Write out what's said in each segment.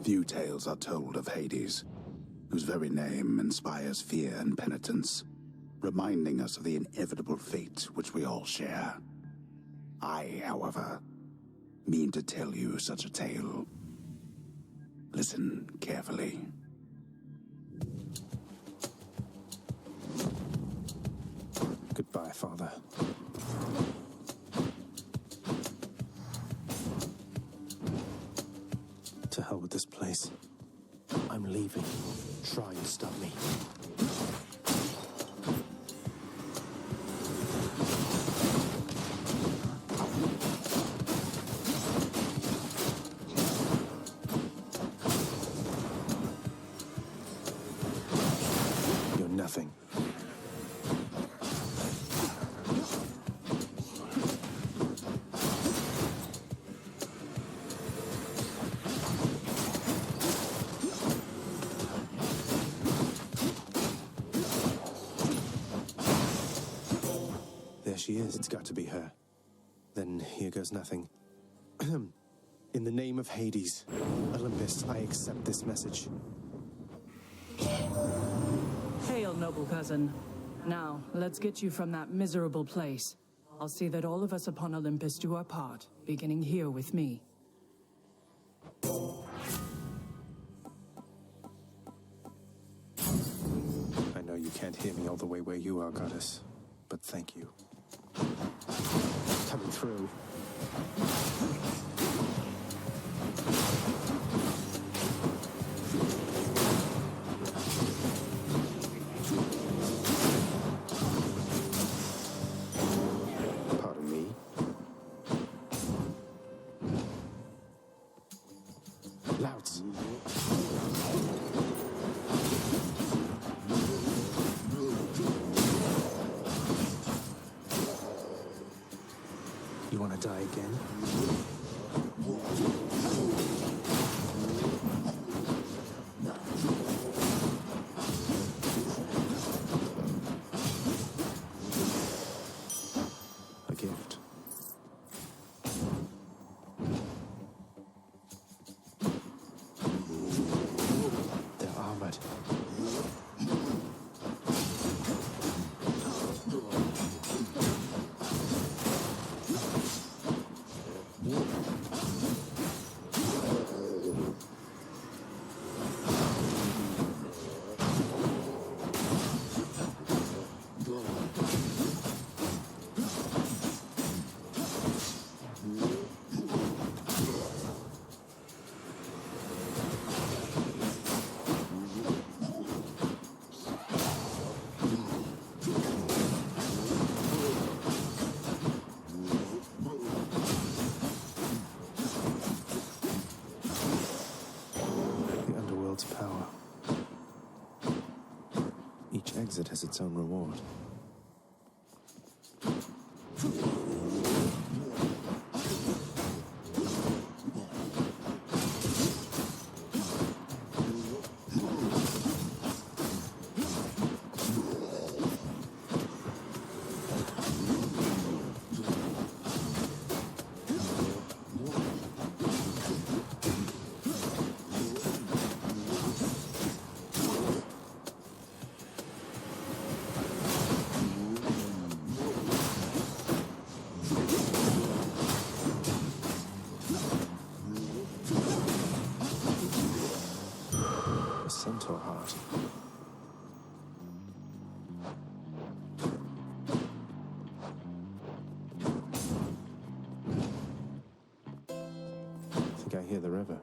Few tales are told of Hades, whose very name inspires fear and penitence, reminding us of the inevitable fate which we all share. I, however, mean to tell you such a tale. Listen carefully. Goodbye, Father. To hell with this place. I'm leaving. Try and stop me. You're nothing. There she is. It's got to be her. Then here goes nothing. In the name of Hades, Olympus, I accept this message. Hail, noble cousin. Now, let's get you from that miserable place. I'll see that all of us upon Olympus do our part, beginning here with me. I know you can't hear me all the way where you are, goddess, but thank you. Coming through. Pardon me. Louds. You want to die again? A gift. They're armored. Power. Each exit has its own reward. A centaur heart. I think I hear the river.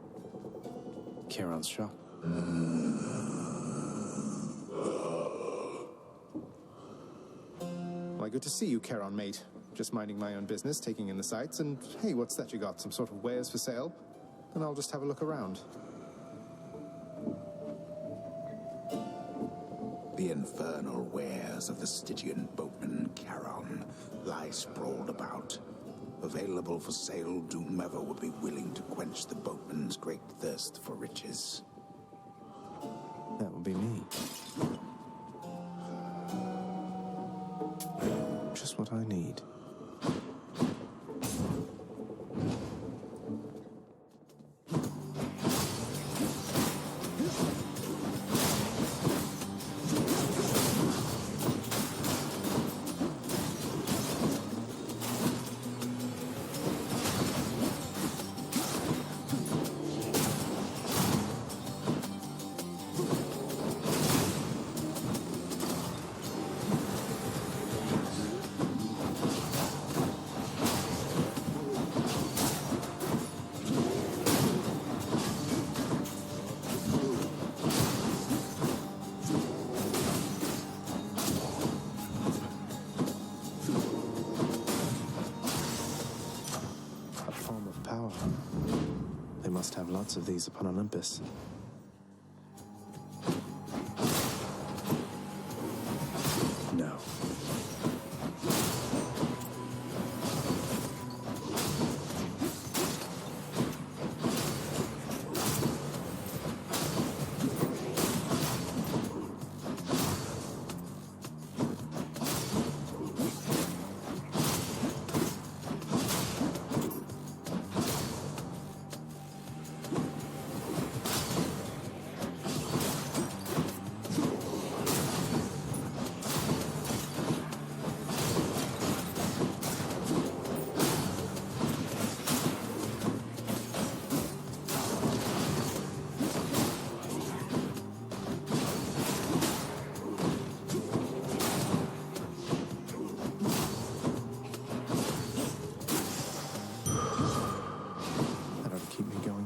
Charon's shop. Why, good to see you, Charon, mate. Just minding my own business, taking in the sights, and hey, what's that you got? Some sort of wares for sale? Then I'll just have a look around. The infernal wares of the Stygian boatman Charon lie sprawled about, available for sale to whomever would be willing to quench the boatman's great thirst for riches. That would be me. Just what I need. lots of these upon Olympus. No.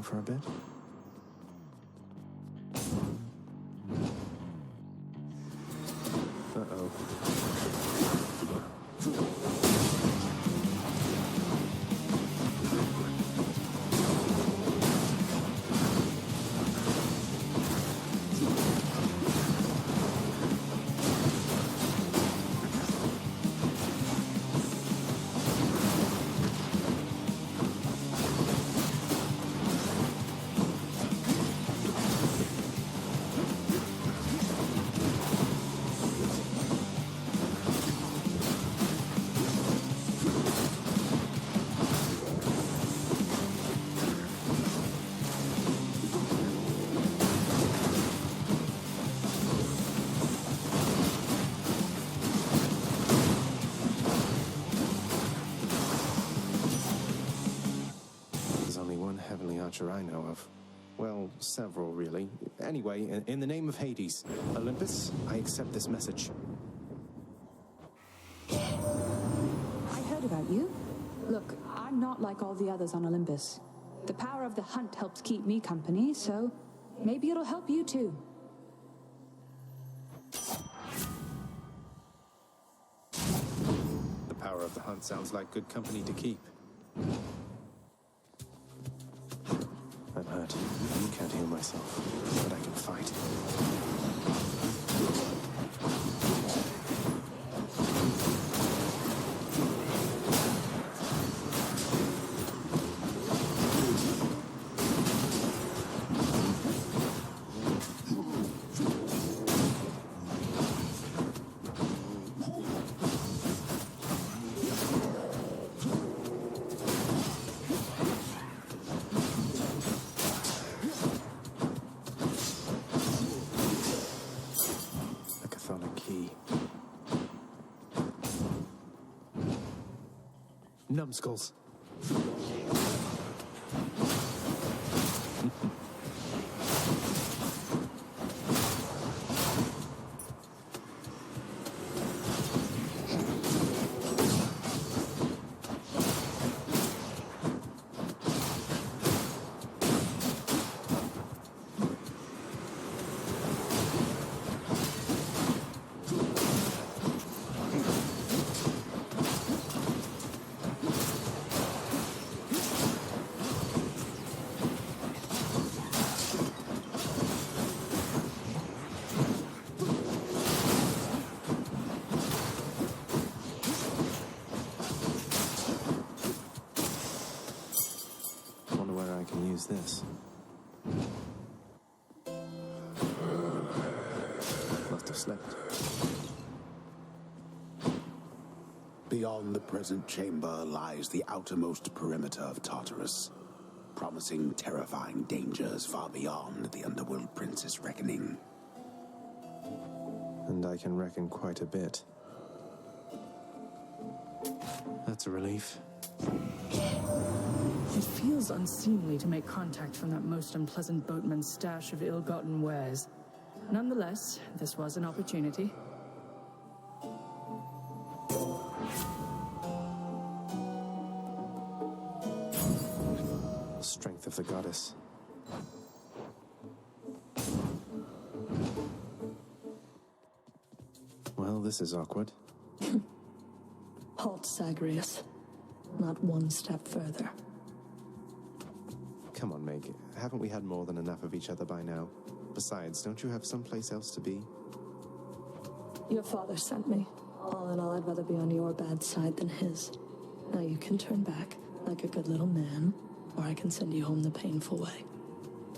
For a bit. Uh-oh. Heavenly archer I know of. Well, several, really. Anyway, in the name of Hades, Olympus, I accept this message. I heard about you. Look, I'm not like all the others on Olympus. The power of the hunt helps keep me company, so maybe it'll help you too. The power of the hunt sounds like good company to keep. I'm hurt. I can't heal myself, but I can fight. Numbskulls. This. Must have slept. Beyond the present chamber lies the outermost perimeter of Tartarus, promising terrifying dangers far beyond the Underworld Prince's reckoning. And I can reckon quite a bit. That's a relief. It feels unseemly to make contact from that most unpleasant boatman's stash of ill-gotten wares. Nonetheless, this was an opportunity. Strength of the goddess. Well, this is awkward. Halt, Zagreus. Not one step further. Come on, Meg. Haven't we had more than enough of each other by now? Besides, don't you have someplace else to be? Your father sent me. All in all, I'd rather be on your bad side than his. Now you can turn back, like a good little man, or I can send you home the painful way.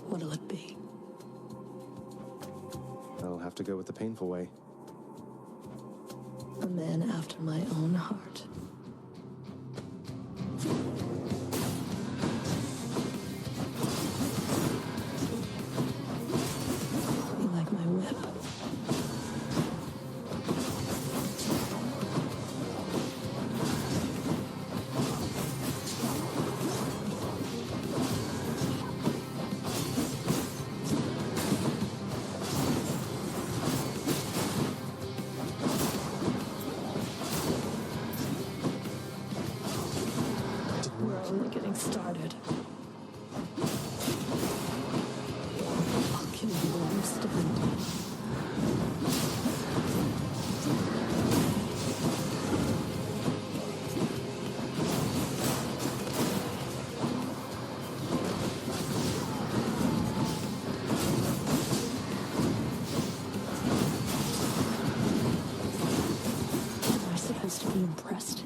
What'll it be? I'll have to go with the painful way. A man after my own heart. You like my whip? We're only getting started. I'll kill you where you stand. Am I supposed to be impressed?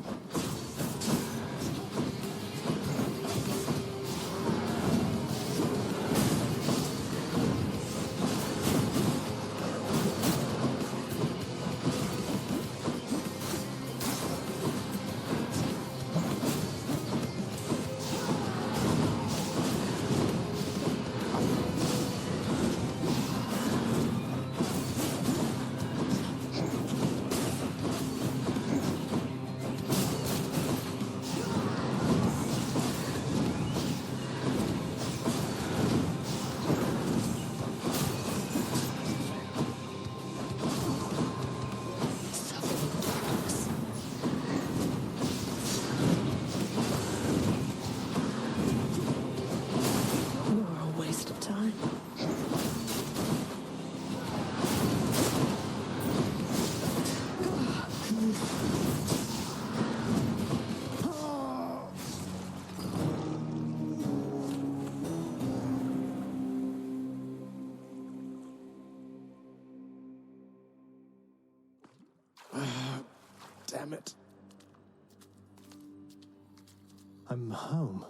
You're a waste of time. Damn it. I'm home.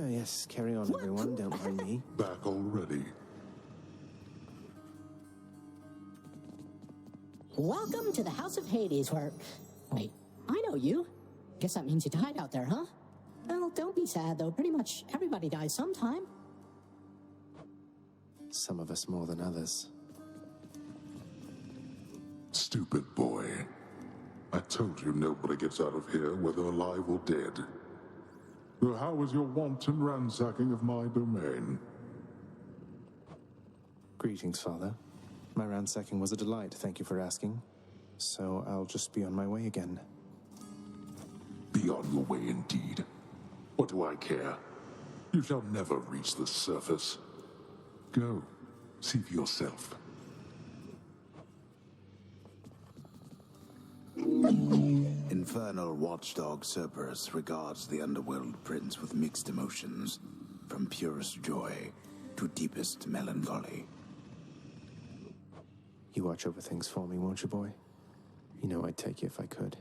Yes, carry on, everyone. Don't mind me. Back already. Welcome to the House of Hades, where... Wait, I know you. Guess that means you died out there, huh? Well, don't be sad, though. Pretty much everybody dies sometime. Some of us more than others. Stupid boy. I told you nobody gets out of here, whether alive or dead. So how was your wanton ransacking of my domain? Greetings, Father. My ransacking was a delight, thank you for asking. So I'll just be on my way again. Be on your way indeed. What do I care? You shall never reach the surface. Go, see for yourself. Infernal watchdog Cerberus regards the underworld prince with mixed emotions, from purest joy to deepest melancholy. You watch over things for me, won't you, boy? You know I'd take you if I could.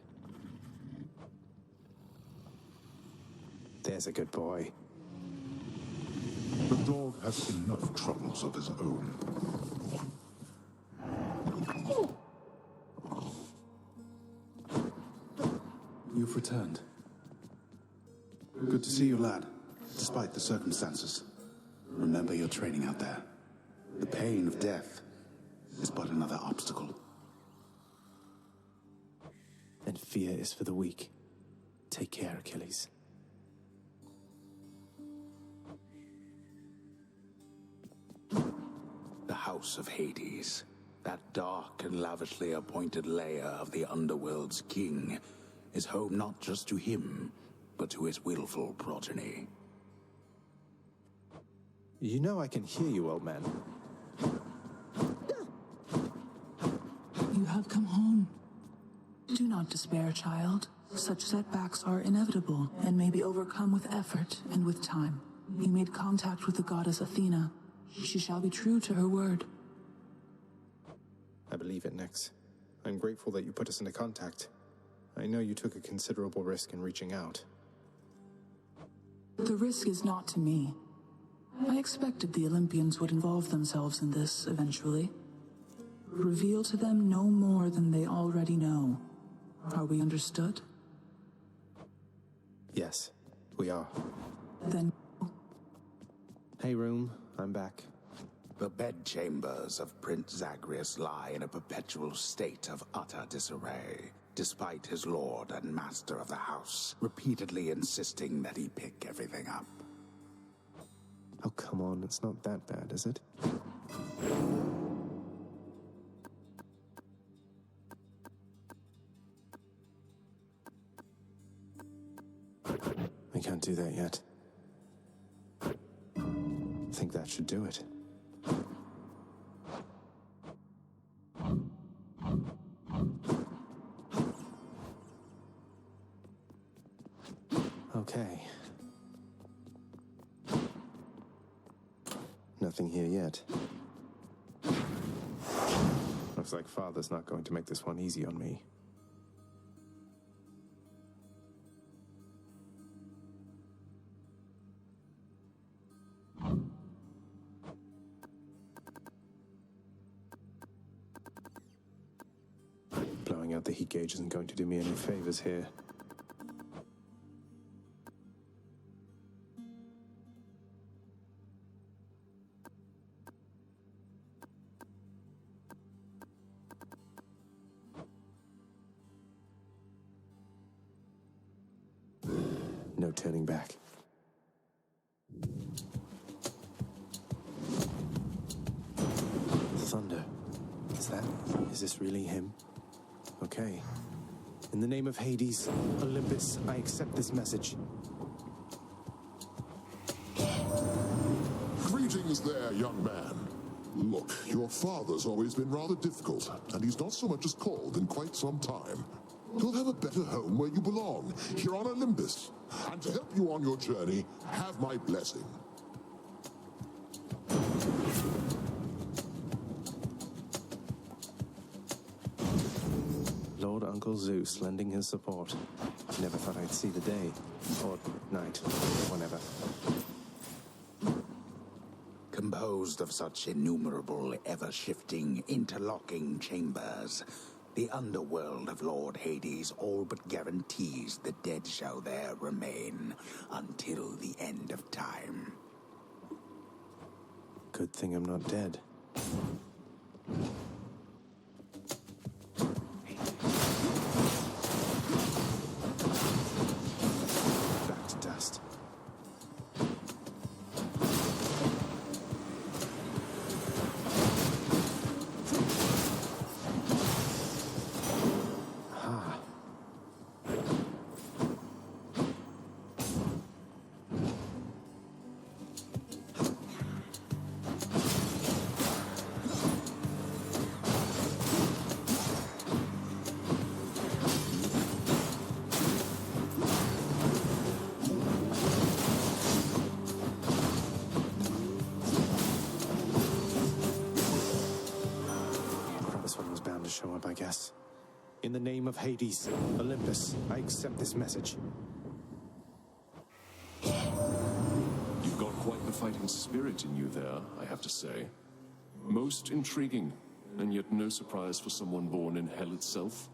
There's a good boy. The dog has enough troubles of his own. You've returned. Good to see you, lad, despite the circumstances. Remember your training out there. The pain of death is but another obstacle. And fear is for the weak. Take care, Achilles. The House of Hades, that dark and lavishly appointed lair of the underworld's king, is home not just to him, but to his willful progeny. You know I can hear you, old man. You have come home. Do not despair, child. Such setbacks are inevitable and may be overcome with effort and with time. You made contact with the goddess Athena. She shall be true to her word. I believe it, Nyx. I'm grateful that you put us into contact. I know you took a considerable risk in reaching out. The risk is not to me. I expected the Olympians would involve themselves in this eventually. Reveal to them no more than they already know. Are we understood? Yes, we are. Then... Hey, room. I'm back. The bedchambers of Prince Zagreus lie in a perpetual state of utter disarray, despite his lord and master of the house repeatedly insisting that he pick everything up. Oh, come on. It's not that bad, is it? I can't do that yet. I think that should do it. Okay. Nothing here yet. Looks like Father's not going to make this one easy on me. Blowing out the heat gauge isn't going to do me any favors here. No turning back. Thunder. Is this really him? Okay. In the name of Hades, Olympus, I accept this message. Greetings there, young man. Look, your father's always been rather difficult, and he's not so much as called in quite some time. You'll have a better home where you belong, here on Olympus. And to help you on your journey, have my blessing. Lord Uncle Zeus lending his support. Never thought I'd see the day. Or night. Whenever. Composed of such innumerable, ever-shifting, interlocking chambers, the underworld of Lord Hades all but guarantees the dead shall there remain until the end of time. Good thing I'm not dead. Back to dust. Show up, I guess. In the name of Hades, Olympus, I accept this message. You've got quite the fighting spirit in you there, I have to say. Most intriguing, and yet no surprise for someone born in hell itself.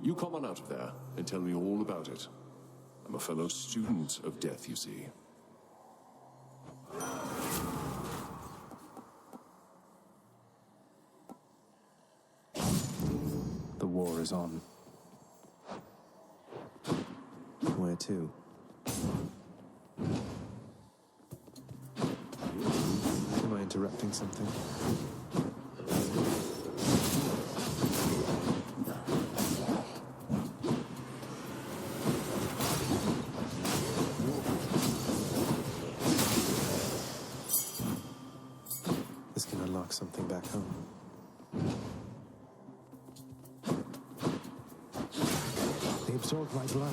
You come on out of there and tell me all about it. I'm a fellow student of death, you see. The war is on. Where to? Am I interrupting something? This can unlock something back home. The absorbed my blow.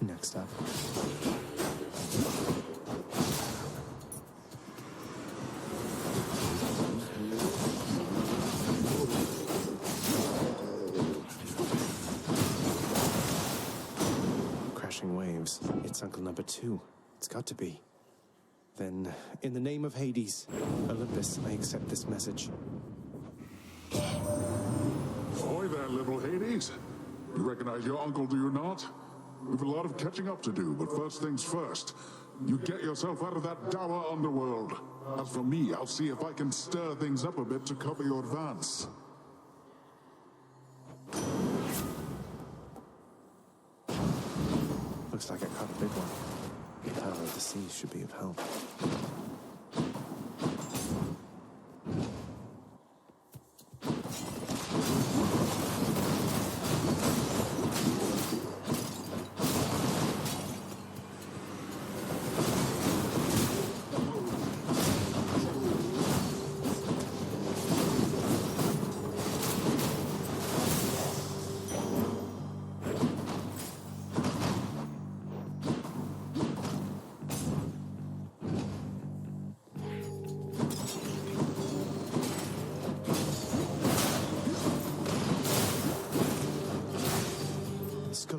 Next up. Crashing waves. It's Uncle number 2. It's got to be. Then, in the name of Hades, Olympus, I accept this message. Ahoy there, little Hades. You recognize your uncle, do you not? We've a lot of catching up to do, but first things first. You get yourself out of that dour underworld. As for me, I'll see if I can stir things up a bit to cover your advance. Looks like I caught a big one. The power of the sea should be of help.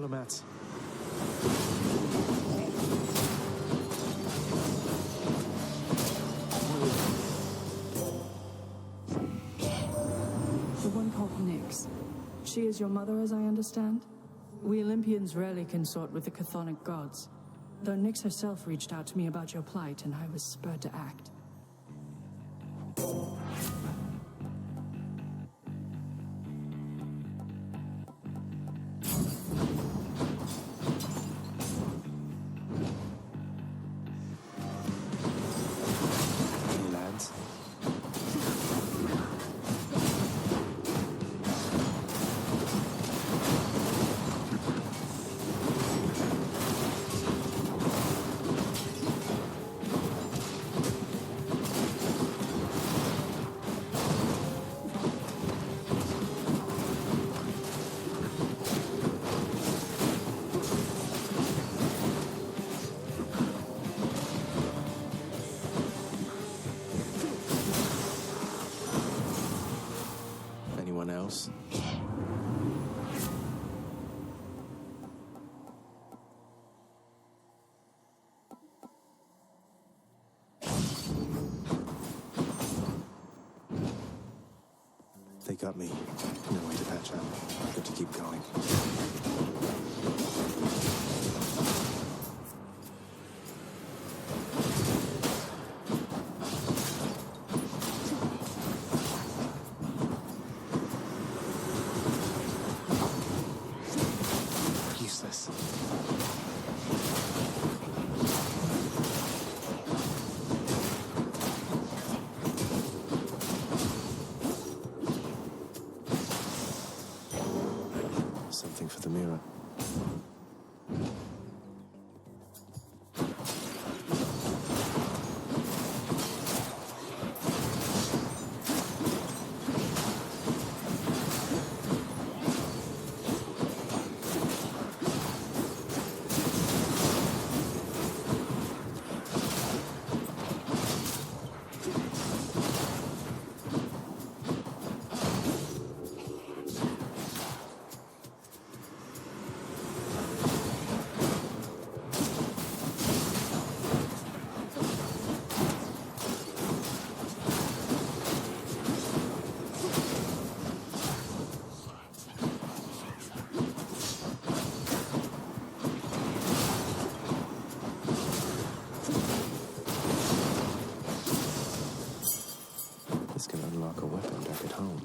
Mats. The one called Nyx. She is your mother, as I understand? We Olympians rarely consort with the chthonic gods, though Nyx herself reached out to me about your plight, and I was spurred to act. Else? They got me. No way to patch up. Good to keep going. Something for the mirror. This can unlock a weapon back at home.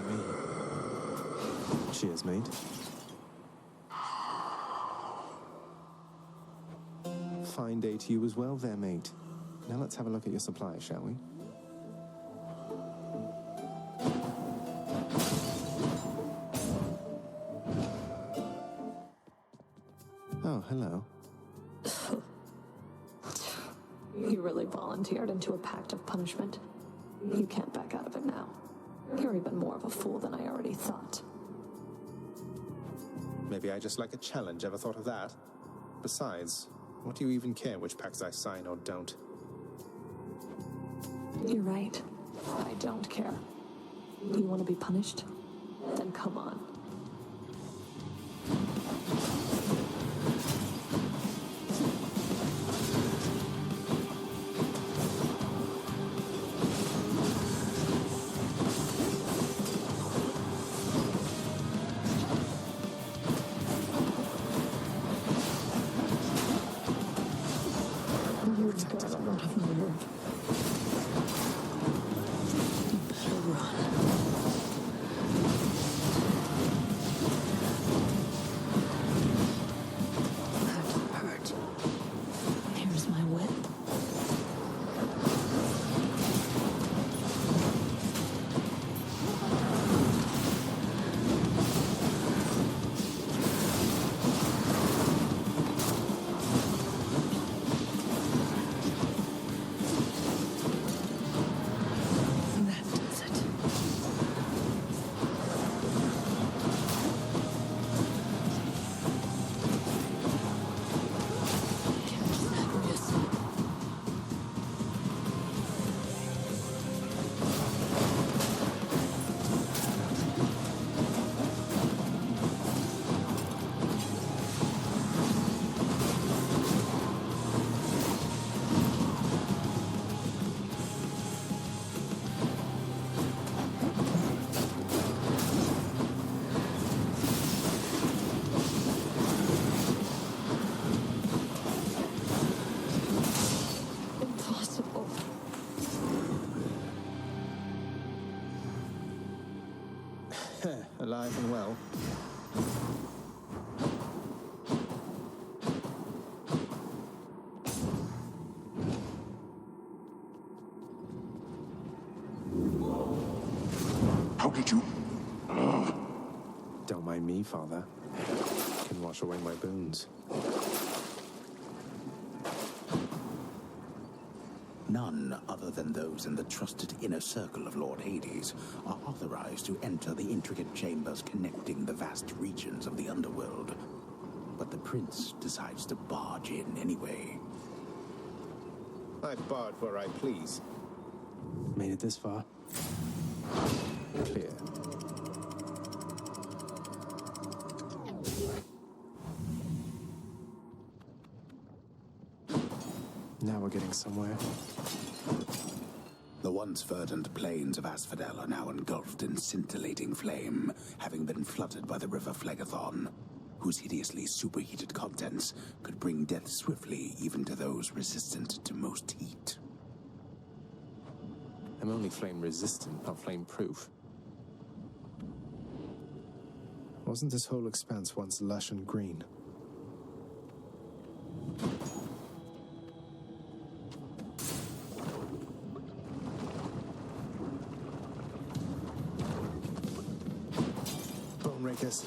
me. Cheers, mate. Fine day to you as well there, mate. Now let's have a look at your supply, shall we? Oh, hello. You really volunteered into a pact of punishment. You can't back out of it now. You're even more of a fool than I already thought. Maybe I just like a challenge, ever thought of that? Besides, what do you even care which pacts I sign or don't? You're right. I don't care. You want to be punished? Then come on. You've got a lot of nerve. You better run. That hurt. Here's my whip. That does it. Catch that wrist. Impossible. Alive and well. How did you? Don't mind me, Father. Can wash away my boons. None other than those in the trusted inner circle of Lord Hades are authorized to enter the intricate chambers connecting the vast regions of the underworld. But the prince decides to barge in anyway. I barge where I please. Made it this far. Clear. Now we're getting somewhere. The once verdant plains of Asphodel are now engulfed in scintillating flame, having been flooded by the river Phlegethon, whose hideously superheated contents could bring death swiftly even to those resistant to most heat. I'm only flame resistant, not flame proof. Wasn't this whole expanse once lush and green? Bone rakers.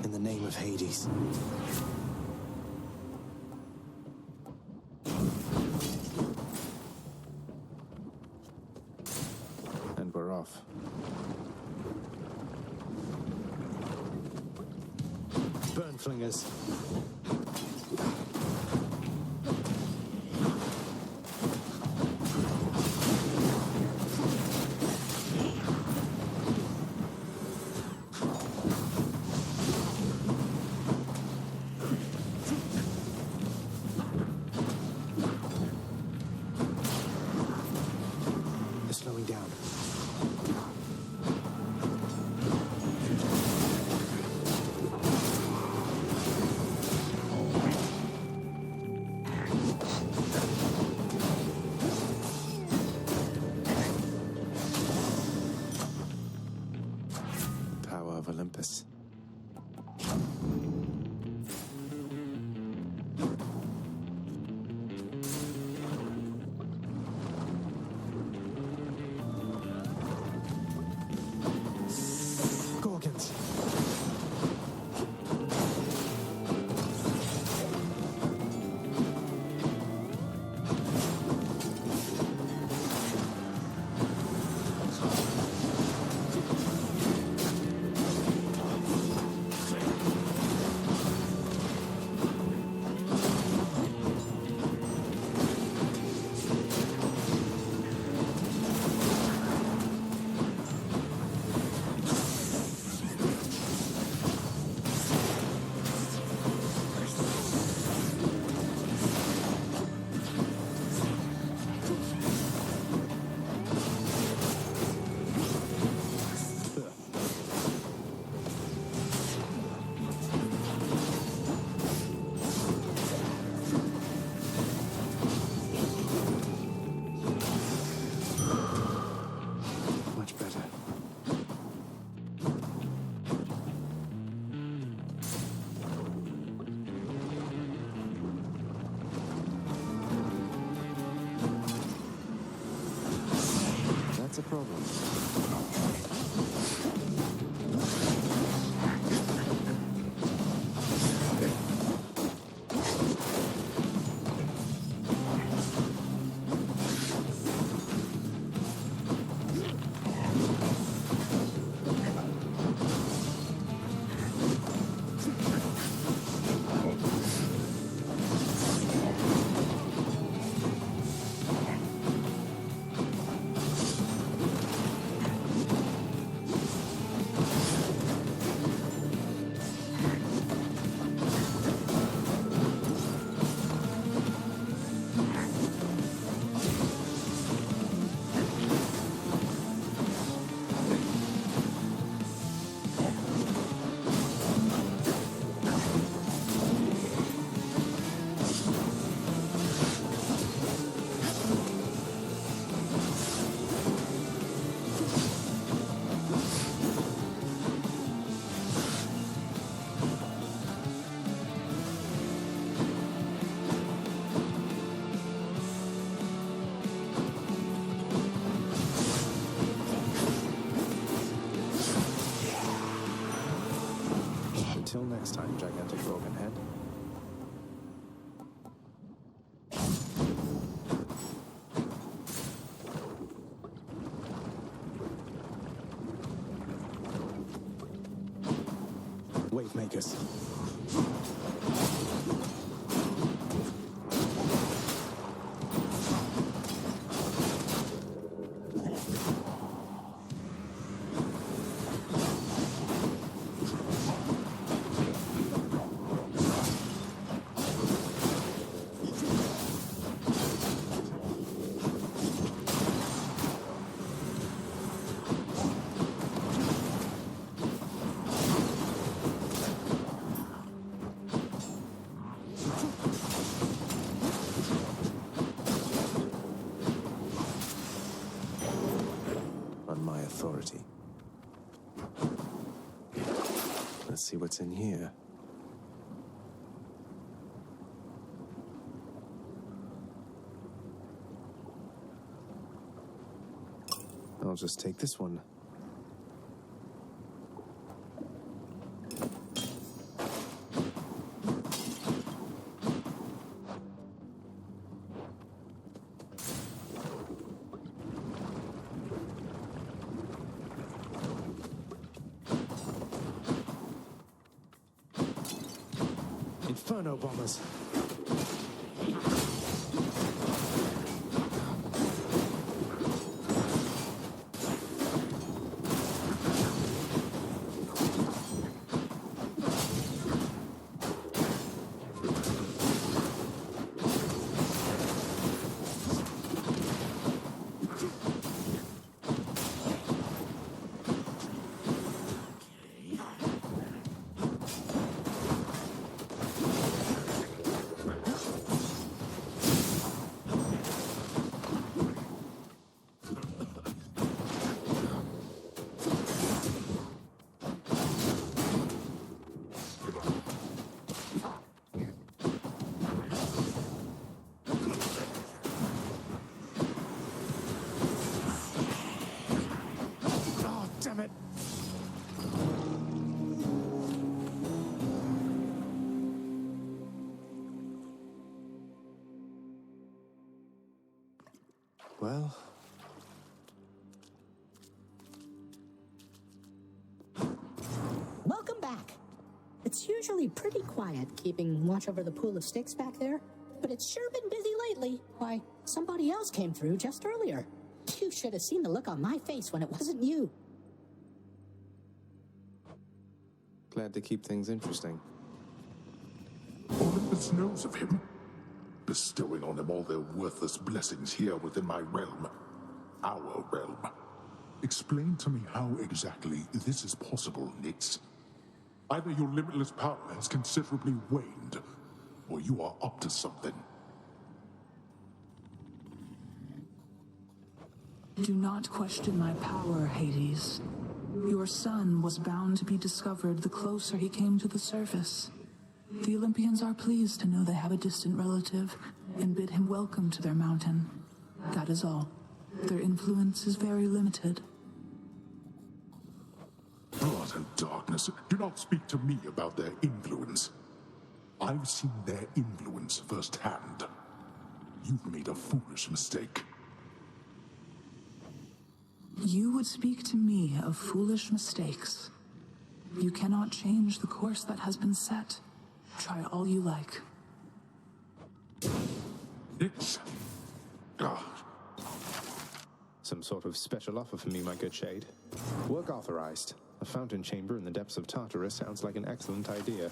In the name of Hades. And we're off. Burn flingers. Olympus. Gorgons. Much better. That's a problem. Until next time, gigantic Gorgon head. Wave makers. On my authority. Let's see what's in here. I'll just take this one. Inferno bombers. Damn it! Well... Welcome back. It's usually pretty quiet keeping watch over the pool of sticks back there, but it's sure been busy lately. Why, somebody else came through just earlier. You should have seen the look on my face when it wasn't you. Glad to keep things interesting. Olympus knows of him, bestowing on him all their worthless blessings here within my realm. Our realm. Explain to me how exactly this is possible, Nyx. Either your limitless power has considerably waned, or you are up to something. Do not question my power, Hades. Your son was bound to be discovered the closer he came to the surface. The Olympians are pleased to know they have a distant relative and bid him welcome to their mountain. That is all. Their influence is very limited. Blood and darkness, do not speak to me about their influence. I've seen their influence firsthand. You've made a foolish mistake. You would speak to me of foolish mistakes. You cannot change the course that has been set. Try all you like. Nyx. Some sort of special offer for me, my good shade. Work authorized. A fountain chamber in the depths of Tartarus sounds like an excellent idea.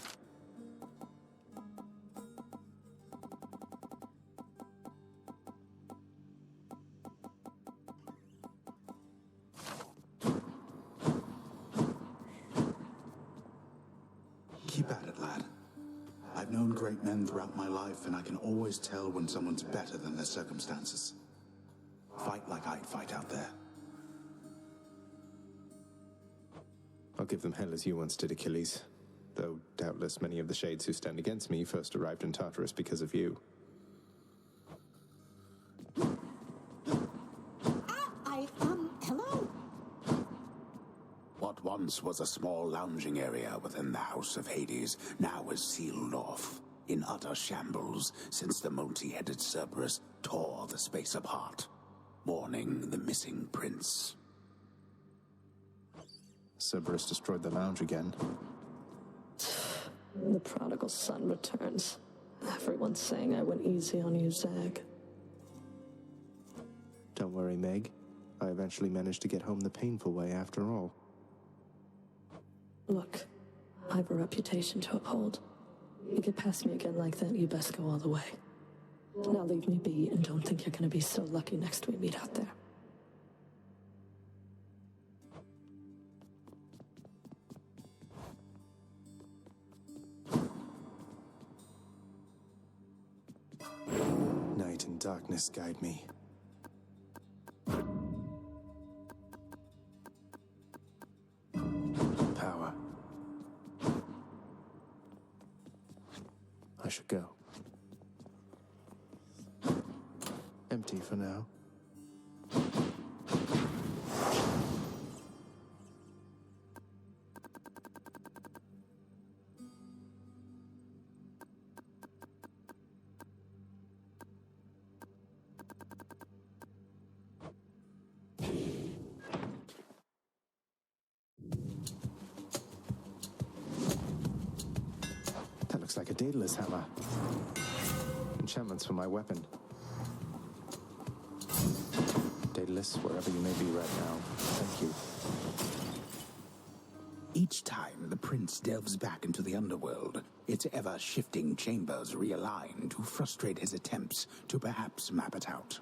Keep at it, lad. I've known great men throughout my life, and I can always tell when someone's better than their circumstances. Fight like I'd fight out there. I'll give them hell as you once did Achilles. Though doubtless many of the shades who stand against me first arrived in Tartarus because of you. Hello? What once was a small lounging area within the House of Hades now is sealed off, in utter shambles, since the multi-headed Cerberus tore the space apart, mourning the missing prince. Cerberus destroyed the lounge again. The prodigal son returns. Everyone's saying I went easy on you, Zag. Don't worry, Meg. I eventually managed to get home the painful way after all. Look, I have a reputation to uphold. You get past me again like that, you best go all the way. Now leave me be and don't think you're gonna be so lucky next we meet out there. Night and darkness guide me. Power. I should go. Empty for now. That looks like a Daedalus hammer. Enchantments for my weapon. Daedalus, wherever you may be right now, thank you. Each time the prince delves back into the underworld, its ever-shifting chambers realign to frustrate his attempts to perhaps map it out.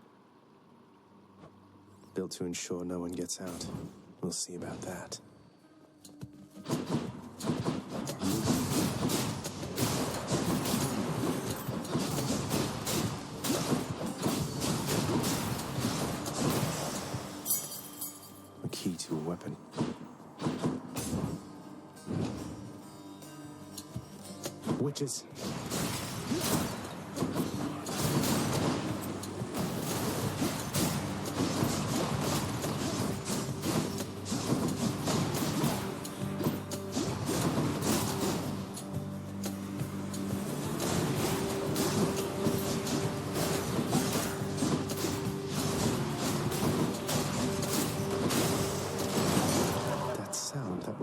Built to ensure no one gets out. We'll see about that. A key to a weapon. Witches.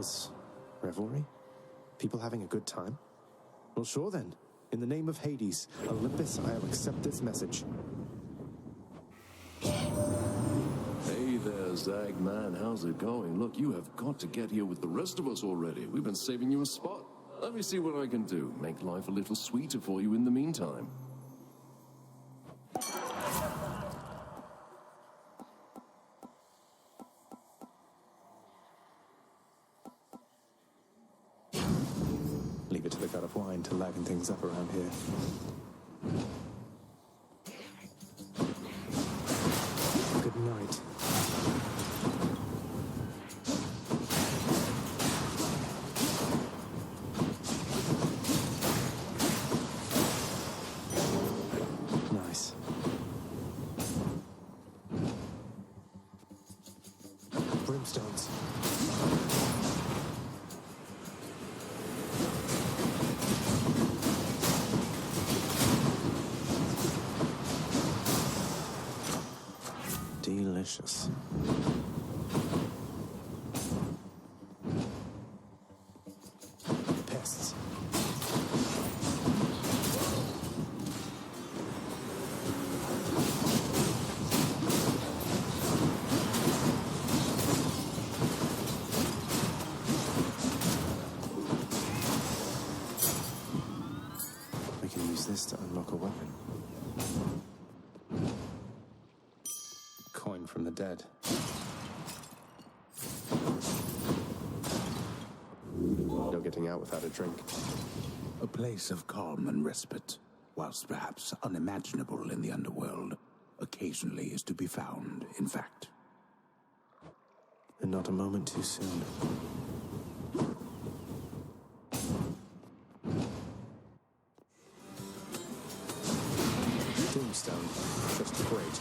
was revelry? People having a good time? Well, sure then. In the name of Hades, Olympus, I'll accept this message. Hey there, Zag man, how's it going? Look, you have got to get here with the rest of us already. We've been saving you a spot. Let me see what I can do. Make life a little sweeter for you in the meantime. Leave it to the god of wine to liven things up around here. Good night. Nice. Brimstones. Delicious. Pests. We can use this to unlock a weapon. Coin from the dead. No getting out without a drink. A place of calm and respite, whilst perhaps unimaginable in the underworld, occasionally is to be found, in fact. And not a moment too soon. Tombstone, just great.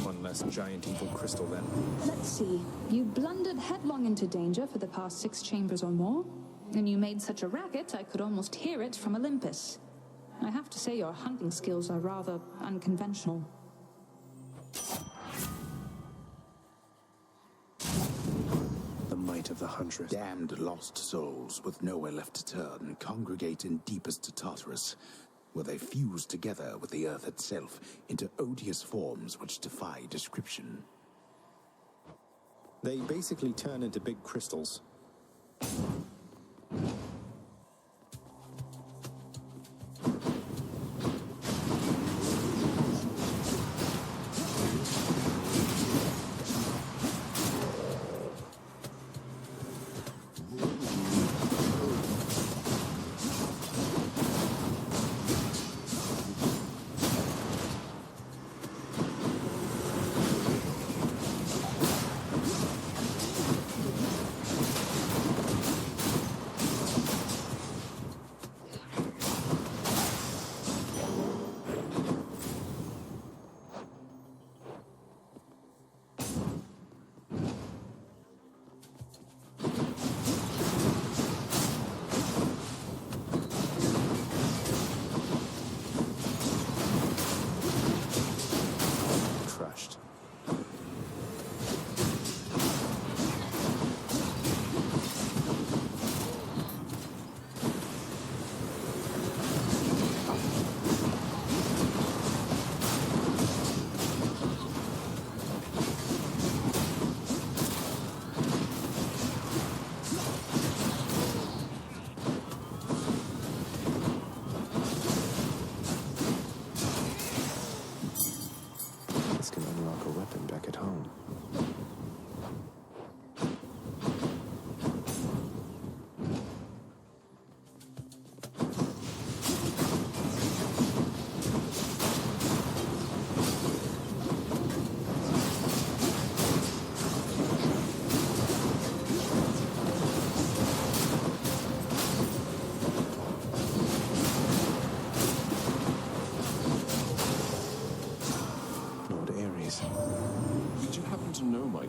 One less giant evil crystal then. Let's see. You blundered headlong into danger for the past 6 chambers or more, and you made such a racket I could almost hear it from Olympus. I have to say your hunting skills are rather unconventional. The might of the 100. Damned lost souls with nowhere left to turn congregate in deepest Tartarus, where they fuse together with the earth itself into odious forms which defy description. They basically turn into big crystals.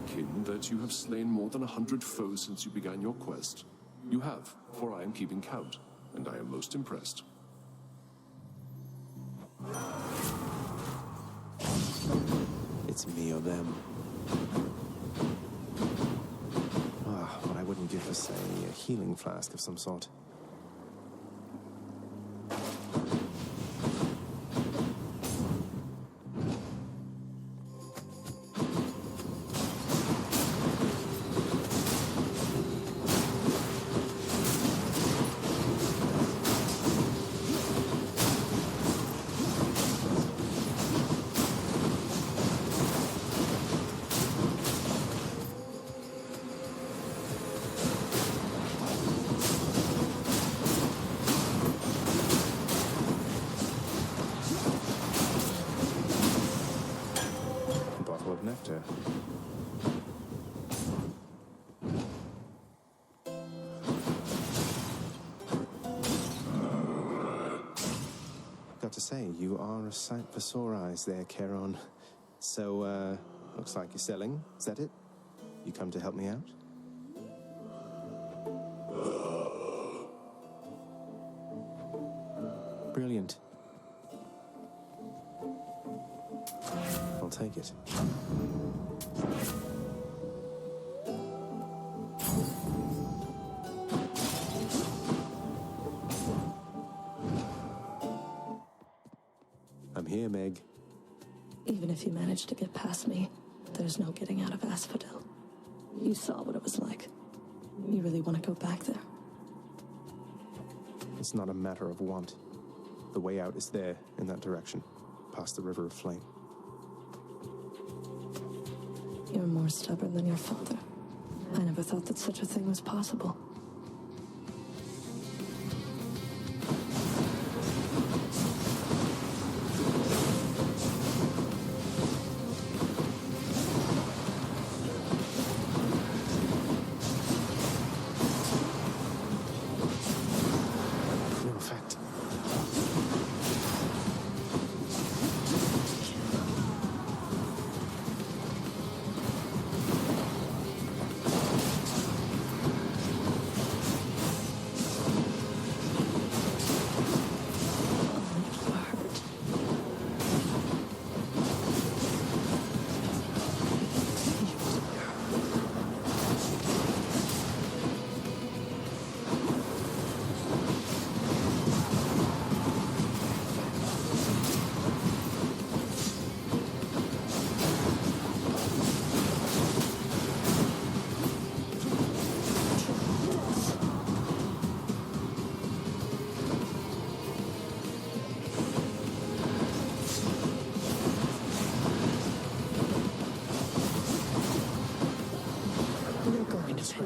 kin, that you have slain more than 100 foes since you began your quest. You have, for I am keeping count, and I am most impressed. It's me or them. What I wouldn't give for, say, a healing flask of some sort. Nectar. Got to say, you are a sight for sore eyes there, Charon. So, looks like you're selling. Is that it? You come to help me out? Brilliant. I'll take it. I'm here, Meg. Even if you manage to get past me, there's no getting out of Asphodel. You saw what it was like. You really want to go back there? It's not a matter of want. The way out is there, in that direction, past the River of Flame. You're more stubborn than your father. I never thought that such a thing was possible. No effect.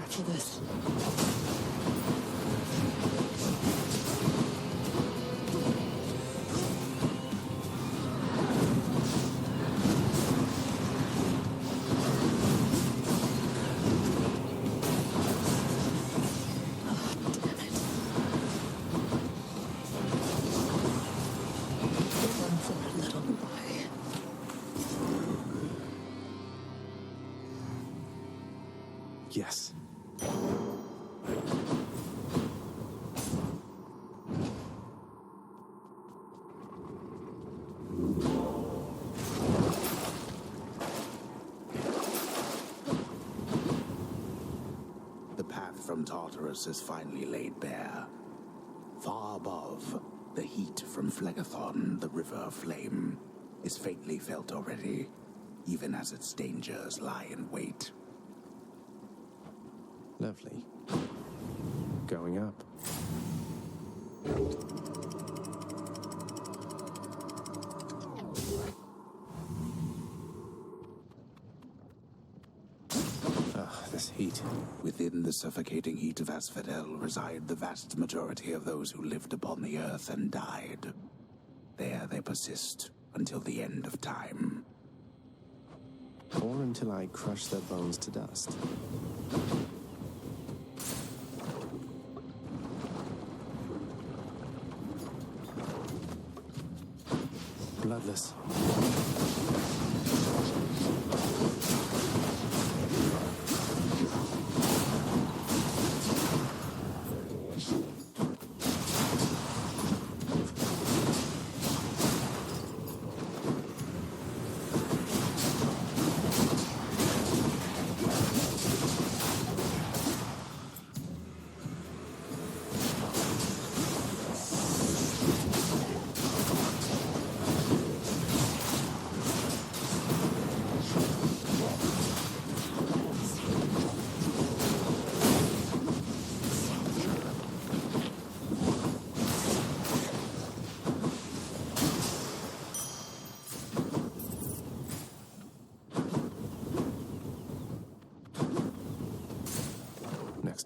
For this. Yes. The path from Tartarus is finally laid bare. Far above, the heat from Phlegethon, the River of Flame, is faintly felt already, even as its dangers lie in wait. Lovely. Going up. This heat. Within the suffocating heat of Asphodel reside the vast majority of those who lived upon the earth and died. There they persist until the end of time. Or until I crush their bones to dust. Bloodless.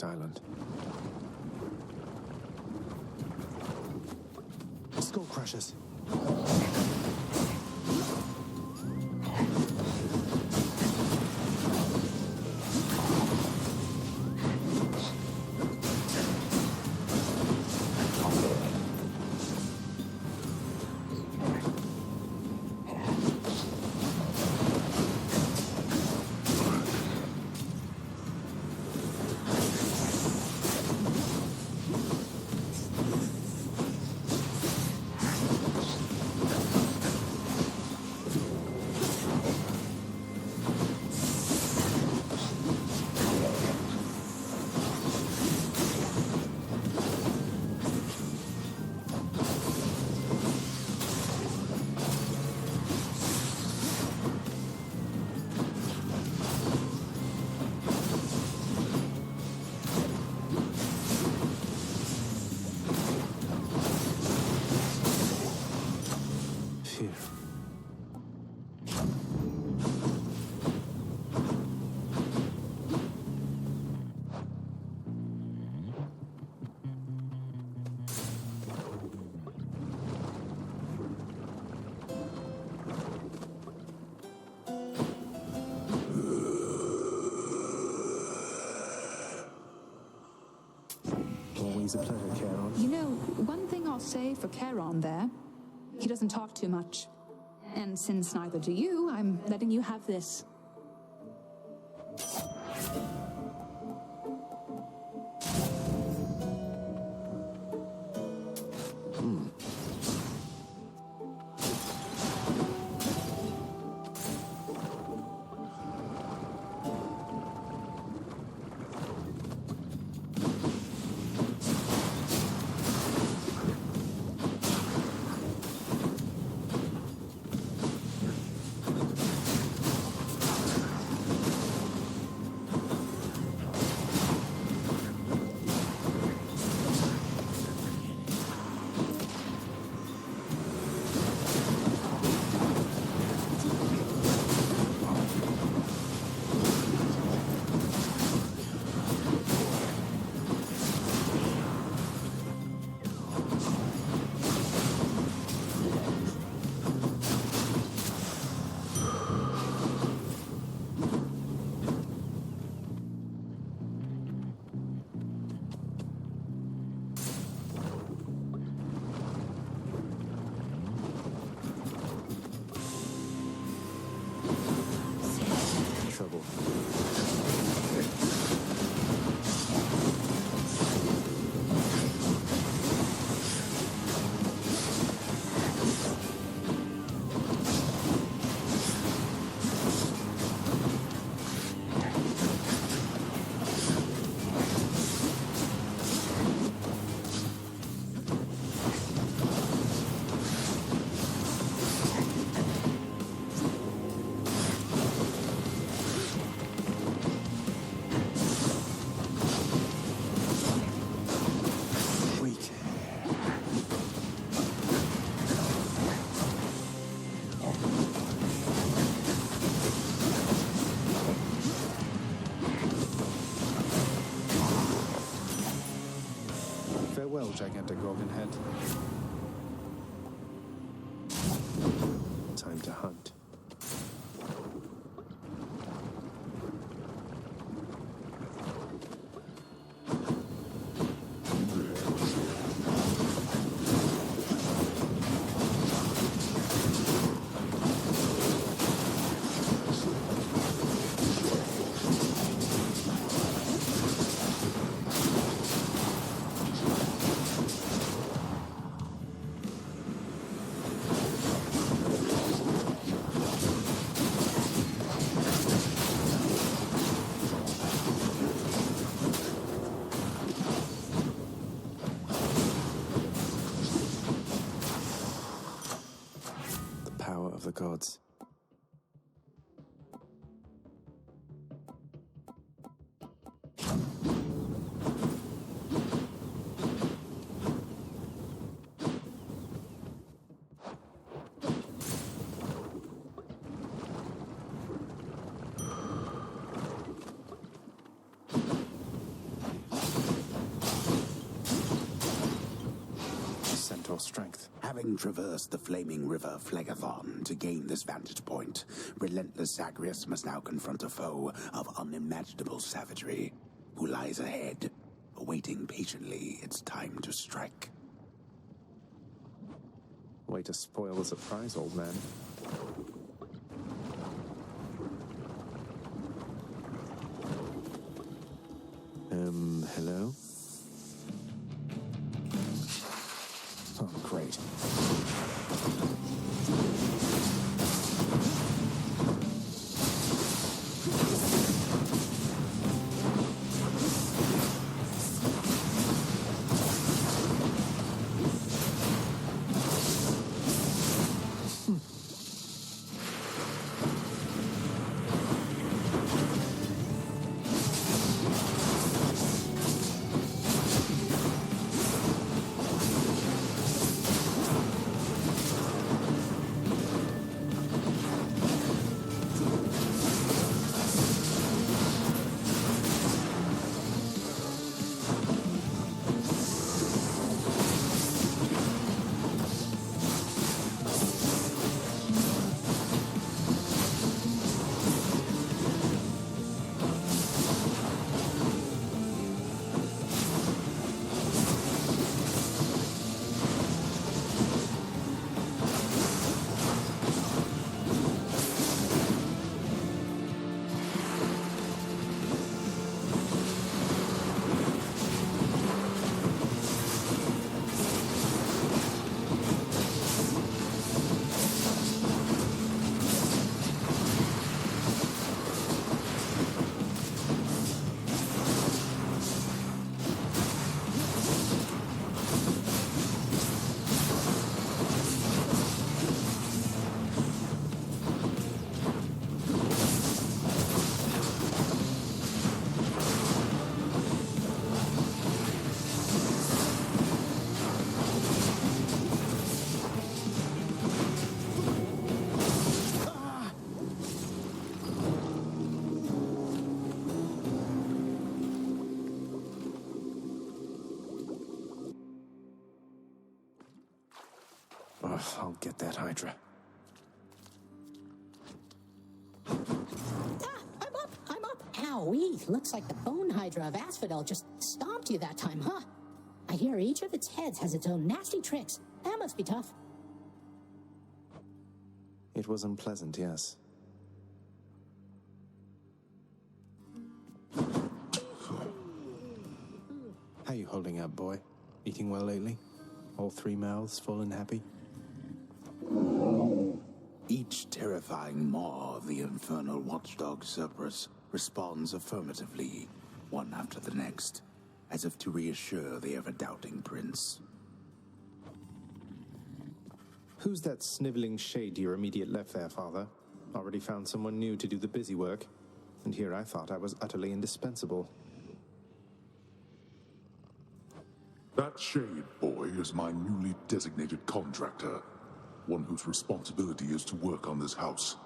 next island. Skull crushers. Always a pleasure, Charon. You know, one thing I'll say for Charon there, he doesn't talk too much. And since neither do you, I'm letting you have this. Farewell, gigantic Gorgon head. Time to hunt. Of the gods. strength? Having traversed the flaming river Phlegathon to gain this vantage point, relentless Zagreus must now confront a foe of unimaginable savagery, who lies ahead, awaiting patiently its time to strike. Way to spoil the surprise, old man. Hello? Oh, great. I'll get that Hydra. I'm up! Owie! Looks like the Bone Hydra of Asphodel just stomped you that time, huh? I hear each of its heads has its own nasty tricks. That must be tough. It was unpleasant, yes. How you holding up, boy? Eating well lately? All three mouths full and happy? Each terrifying maw of the infernal watchdog Cerberus responds affirmatively, one after the next, as if to reassure the ever-doubting prince. Who's that sniveling shade to your immediate left there, father? Already found someone new to do the busy work, and here I thought I was utterly indispensable. That shade boy is my newly designated contractor, one whose responsibility is to work on this house.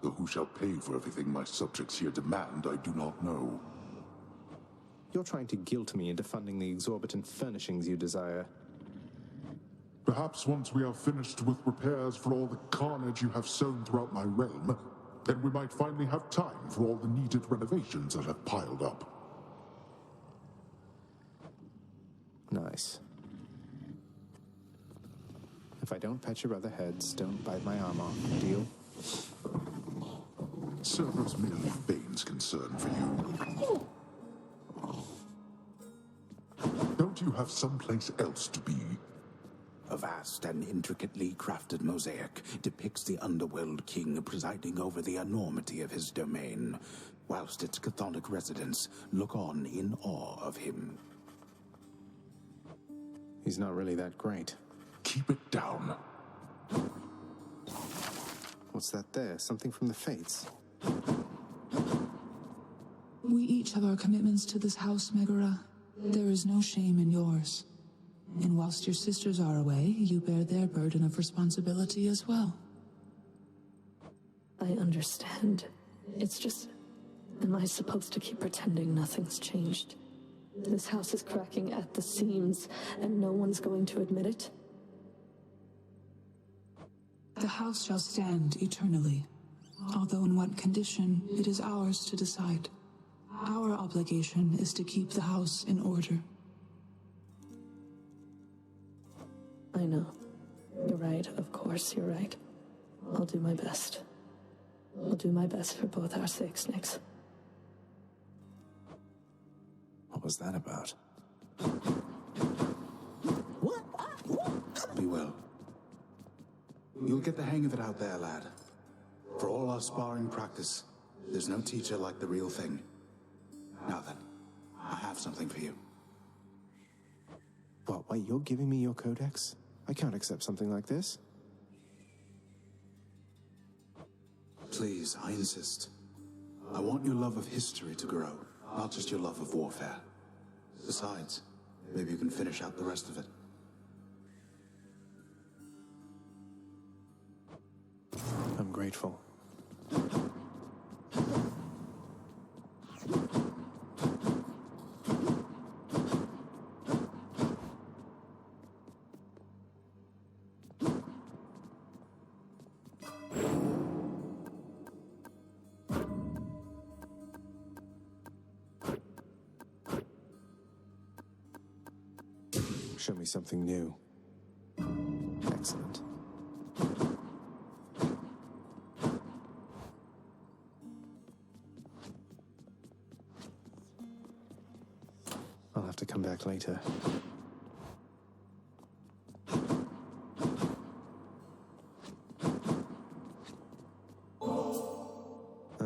Though who shall pay for everything my subjects here demand, I do not know. You're trying to guilt me into funding the exorbitant furnishings you desire. Perhaps once we are finished with repairs for all the carnage you have sown throughout my realm, then we might finally have time for all the needed renovations that have piled up. Nice. If I don't pet your other heads, don't bite my arm off. Deal? Cerberus merely feigns concern for you. Don't you have someplace else to be? A vast and intricately crafted mosaic depicts the underworld king presiding over the enormity of his domain, whilst its chthonic residents look on in awe of him. He's not really that great. Keep it down. What's that there? Something from the Fates? We each have our commitments to this house, Megara. There is no shame in yours. And whilst your sisters are away, you bear their burden of responsibility as well. I understand. It's just... Am I supposed to keep pretending nothing's changed? This house is cracking at the seams, and no one's going to admit it? The house shall stand eternally, although in what condition it is ours to decide. Our obligation is to keep the house in order. I know. You're right, of course you're right. I'll do my best. I'll do my best for both our sakes, Nix. What was that about? What? Be well. You'll get the hang of it out there, lad. For all our sparring practice, there's no teacher like the real thing. Now then, I have something for you. What, wait, you're giving me your codex? I can't accept something like this. Please, I insist. I want your love of history to grow, not just your love of warfare. Besides, maybe you can finish out the rest of it. I'm grateful. Show me something new. Excellent. I'll have to come back later.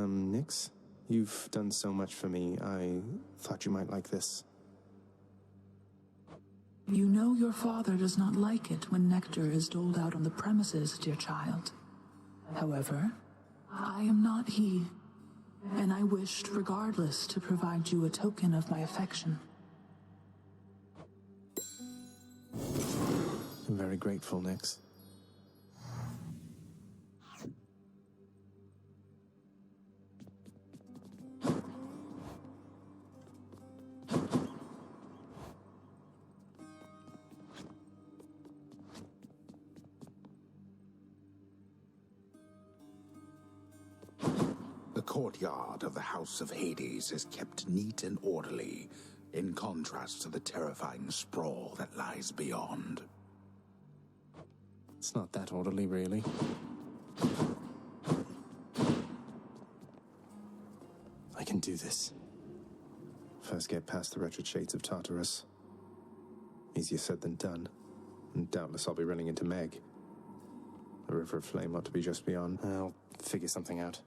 Nix? You've done so much for me. I thought you might like this. You know your father does not like it when nectar is doled out on the premises, dear child. However, I am not he, and I wished regardless to provide you a token of my affection. I'm very grateful, Nix. The courtyard of the House of Hades is kept neat and orderly, in contrast to the terrifying sprawl that lies beyond. It's not that orderly, really. I can do this. First get past the wretched shades of Tartarus. Easier said than done. And doubtless I'll be running into Meg. The River of Flame ought to be just beyond. I'll figure something out.